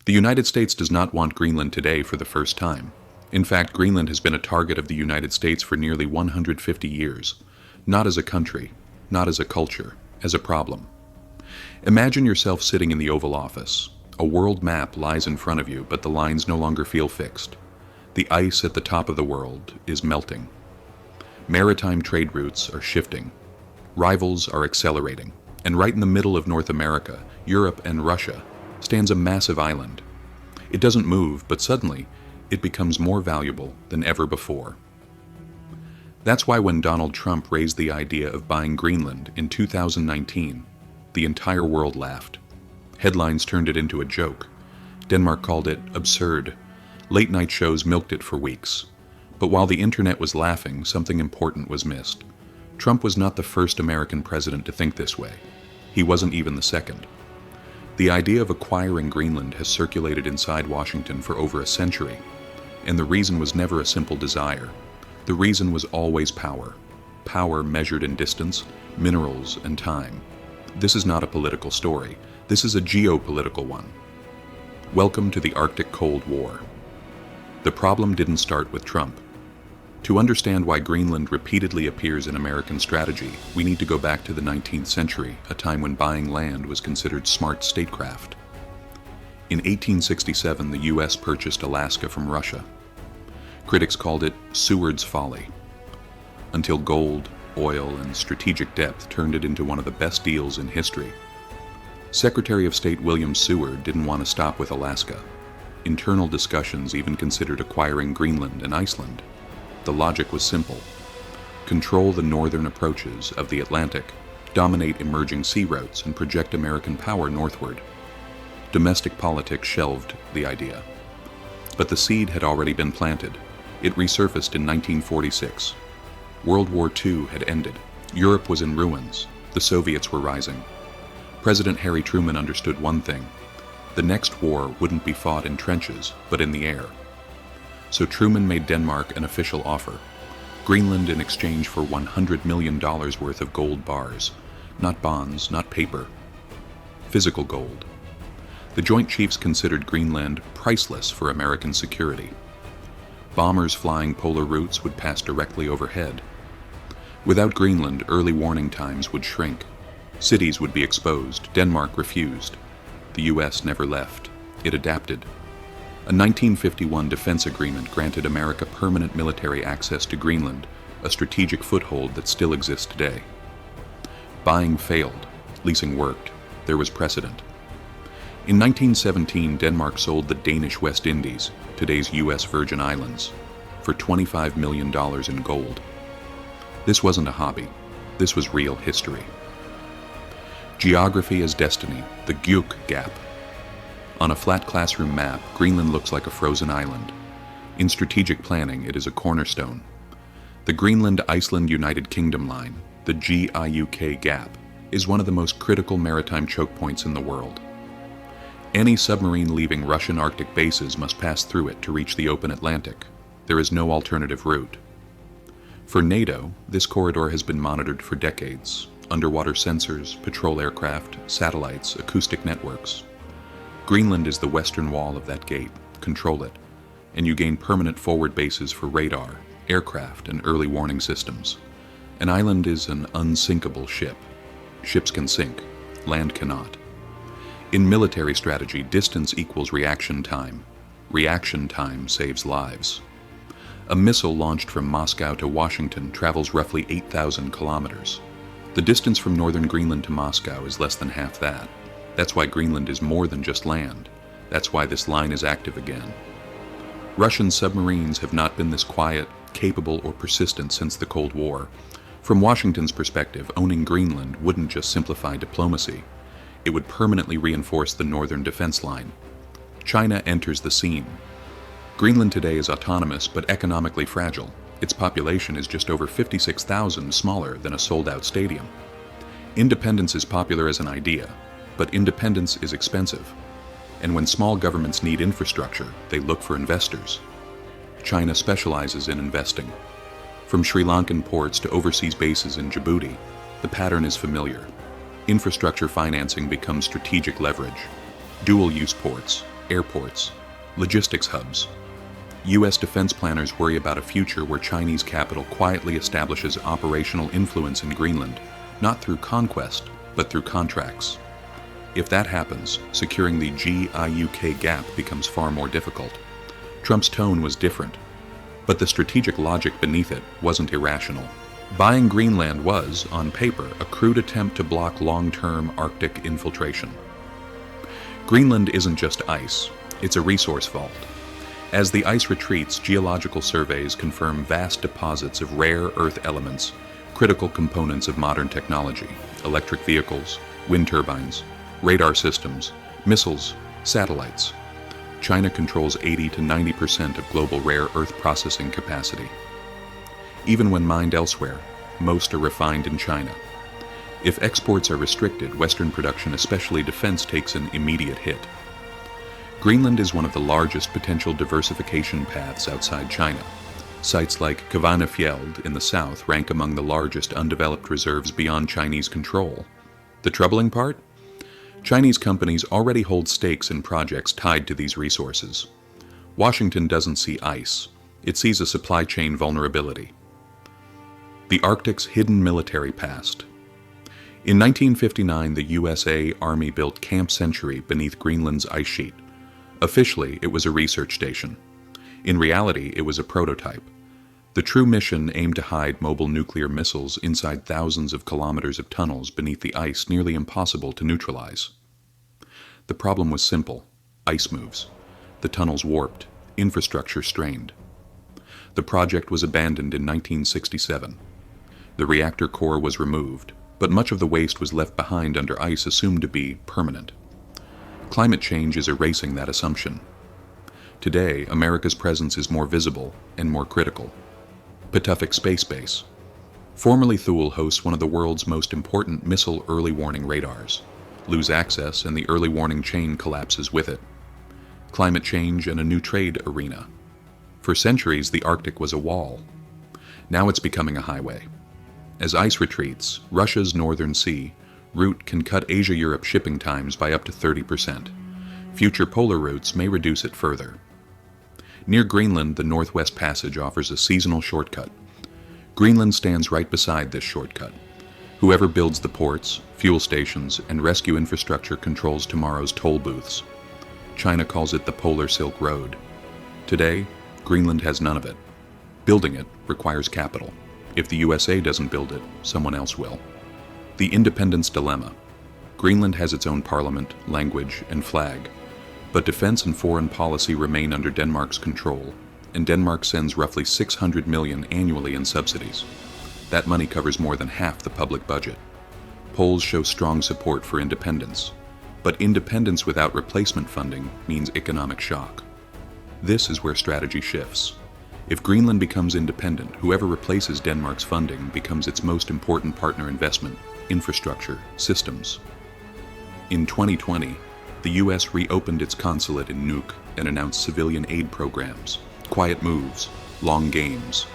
The United States does not want Greenland today for the first time. In fact, Greenland has been a target of the United States for nearly 150 years, not as a country, not as a culture, as a problem. Imagine yourself sitting in the Oval Office. A world map lies in front of you, but the lines no longer feel fixed. The ice at the top of the world is melting. Maritime trade routes are shifting. Rivals are accelerating. And right in the middle of North America, Europe and Russia, stands a massive island. It doesn't move, but suddenly, it becomes more valuable than ever before. That's why when Donald Trump raised the idea of buying Greenland in 2019, the entire world laughed. Headlines turned it into a joke. Denmark called it absurd. Late-night shows milked it for weeks. But while the internet was laughing, something important was missed. Trump was not the first American president to think this way. He wasn't even the second. The idea of acquiring Greenland has circulated inside Washington for over a century, and the reason was never a simple desire. The reason was always power. Power measured in distance, minerals, and time. This is not a political story. This is a geopolitical one. Welcome to the Arctic Cold War. The problem didn't start with Trump. To understand why Greenland repeatedly appears in American strategy, we need to go back to the 19th century, a time when buying land was considered smart statecraft. In 1867, the U.S. purchased Alaska from Russia. Critics called it Seward's folly, until gold, oil, and strategic depth turned it into one of the best deals in history. Secretary of State William Seward didn't want to stop with Alaska. Internal discussions even considered acquiring Greenland and Iceland. The logic was simple. Control the northern approaches of the Atlantic, dominate emerging sea routes, and project American power northward. Domestic politics shelved the idea. But the seed had already been planted. It resurfaced in 1946. World War II had ended. Europe was in ruins. The Soviets were rising. President Harry Truman understood one thing. The next war wouldn't be fought in trenches, but in the air. So Truman made Denmark an official offer. Greenland in exchange for $100 million worth of gold bars. Not bonds, not paper. Physical gold. The Joint Chiefs considered Greenland priceless for American security. Bombers flying polar routes would pass directly overhead. Without Greenland, early warning times would shrink. Cities would be exposed. Denmark refused. The U.S. never left. It adapted. A 1951 defense agreement granted America permanent military access to Greenland, a strategic foothold that still exists today. Buying failed. Leasing worked. There was precedent. In 1917, Denmark sold the Danish West Indies, today's U.S. Virgin Islands, for $25 million in gold. This wasn't a hobby. This was real history. Geography as destiny, the GIUK Gap. On a flat classroom map, Greenland looks like a frozen island. In strategic planning, it is a cornerstone. The Greenland-Iceland United Kingdom line, the GIUK Gap, is one of the most critical maritime choke points in the world. Any submarine leaving Russian Arctic bases must pass through it to reach the open Atlantic. There is no alternative route. For NATO, this corridor has been monitored for decades. Underwater sensors, patrol aircraft, satellites, acoustic networks. Greenland is the western wall of that gate. Control it, and you gain permanent forward bases for radar, aircraft, and early warning systems. An island is an unsinkable ship. Ships can sink, land cannot. In military strategy, distance equals reaction time. Reaction time saves lives. A missile launched from Moscow to Washington travels roughly 8,000 kilometers. The distance from northern Greenland to Moscow is less than half that. That's why Greenland is more than just land. That's why this line is active again. Russian submarines have not been this quiet, capable, or persistent since the Cold War. From Washington's perspective, owning Greenland wouldn't just simplify diplomacy. It would permanently reinforce the northern defense line. China enters the scene. Greenland today is autonomous but economically fragile. Its population is just over 56,000 smaller than a sold-out stadium. Independence is popular as an idea, but independence is expensive. And when small governments need infrastructure, they look for investors. China specializes in investing. From Sri Lankan ports to overseas bases in Djibouti, the pattern is familiar. Infrastructure financing becomes strategic leverage. Dual-use ports, airports, logistics hubs. U.S. defense planners worry about a future where Chinese capital quietly establishes operational influence in Greenland, not through conquest, but through contracts. If that happens, securing the GIUK Gap becomes far more difficult. Trump's tone was different, but the strategic logic beneath it wasn't irrational. Buying Greenland was, on paper, a crude attempt to block long-term Arctic infiltration. Greenland isn't just ice, it's a resource vault. As the ice retreats, geological surveys confirm vast deposits of rare earth elements, critical components of modern technology, electric vehicles, wind turbines, radar systems, missiles, satellites. China controls 80 to 90% of global rare earth processing capacity. Even when mined elsewhere, most are refined in China. If exports are restricted, Western production, especially defense, takes an immediate hit. Greenland is one of the largest potential diversification paths outside China. Sites like Kvanefjeld in the south rank among the largest undeveloped reserves beyond Chinese control. The troubling part? Chinese companies already hold stakes in projects tied to these resources. Washington doesn't see ice. It sees a supply chain vulnerability. The Arctic's hidden military past. In 1959, the USA Army built Camp Century beneath Greenland's ice sheet. Officially, it was a research station. In reality, it was a prototype. The true mission aimed to hide mobile nuclear missiles inside thousands of kilometers of tunnels beneath the ice nearly impossible to neutralize. The problem was simple: ice moves. The tunnels warped, infrastructure strained. The project was abandoned in 1967. The reactor core was removed, but much of the waste was left behind under ice assumed to be permanent. Climate change is erasing that assumption. Today, America's presence is more visible and more critical. Patuxent Space Base. Formerly Thule hosts one of the world's most important missile early warning radars. Lose access and the early warning chain collapses with it. Climate change and a new trade arena. For centuries, the Arctic was a wall. Now it's becoming a highway. As ice retreats, Russia's Northern Sea route can cut Asia-Europe shipping times by up to 30%. Future polar routes may reduce it further. Near Greenland, the Northwest Passage offers a seasonal shortcut. Greenland stands right beside this shortcut. Whoever builds the ports, fuel stations, and rescue infrastructure controls tomorrow's toll booths. China calls it the Polar Silk Road. Today, Greenland has none of it. Building it requires capital. If the USA doesn't build it, someone else will. The independence dilemma. Greenland has its own parliament, language, and flag, but defense and foreign policy remain under Denmark's control, and Denmark sends roughly $600 million annually in subsidies. That money covers more than half the public budget. Polls show strong support for independence, but independence without replacement funding means economic shock. This is where strategy shifts. If Greenland becomes independent, whoever replaces Denmark's funding becomes its most important partner: investment, infrastructure, systems. In 2020, the U.S. reopened its consulate in Nuuk and announced civilian aid programs. Quiet moves, long games.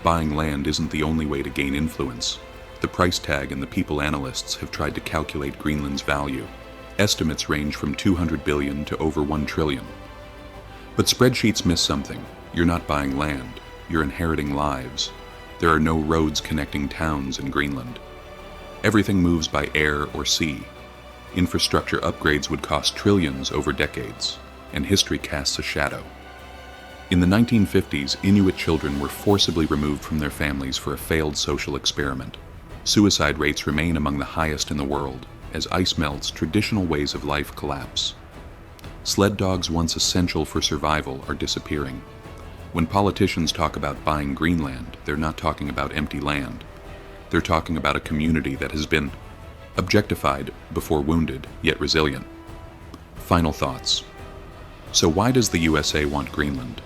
Buying land isn't the only way to gain influence. The price tag and the people analysts have tried to calculate Greenland's value. Estimates range from $200 billion to over $1 trillion. But spreadsheets miss something. You're not buying land, you're inheriting lives. There are no roads connecting towns in Greenland. Everything moves by air or sea. Infrastructure upgrades would cost trillions over decades, and history casts a shadow. In the 1950s, Inuit children were forcibly removed from their families for a failed social experiment. Suicide rates remain among the highest in the world. As ice melts, traditional ways of life collapse. Sled dogs, once essential for survival, are disappearing. When politicians talk about buying Greenland, they're not talking about empty land. They're talking about a community that has been objectified before wounded, yet resilient. Final thoughts. So why does the USA want Greenland?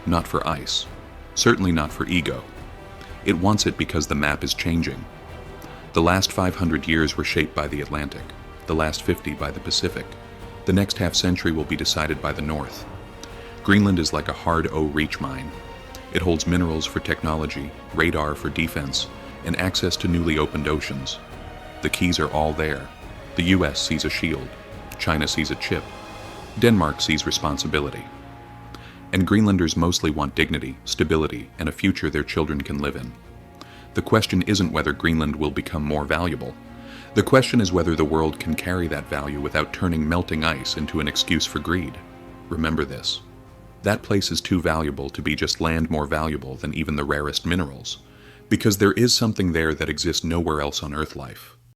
Not for ice. Certainly not for ego. It wants it because the map is changing. The last 500 years were shaped by the Atlantic, the last 50 by the Pacific. The next half-century will be decided by the North. Greenland is like a hard O-reach mine. It holds minerals for technology, radar for defense, and access to newly opened oceans. The keys are all there. The US sees a shield. China sees a chip. Denmark sees responsibility. And Greenlanders mostly want dignity, stability, and a future their children can live in. The question isn't whether Greenland will become more valuable. The question is whether the world can carry that value without turning melting ice into an excuse for greed. Remember this. That place is too valuable to be just land more valuable than even the rarest minerals, because there is something there that exists nowhere else on Earth life.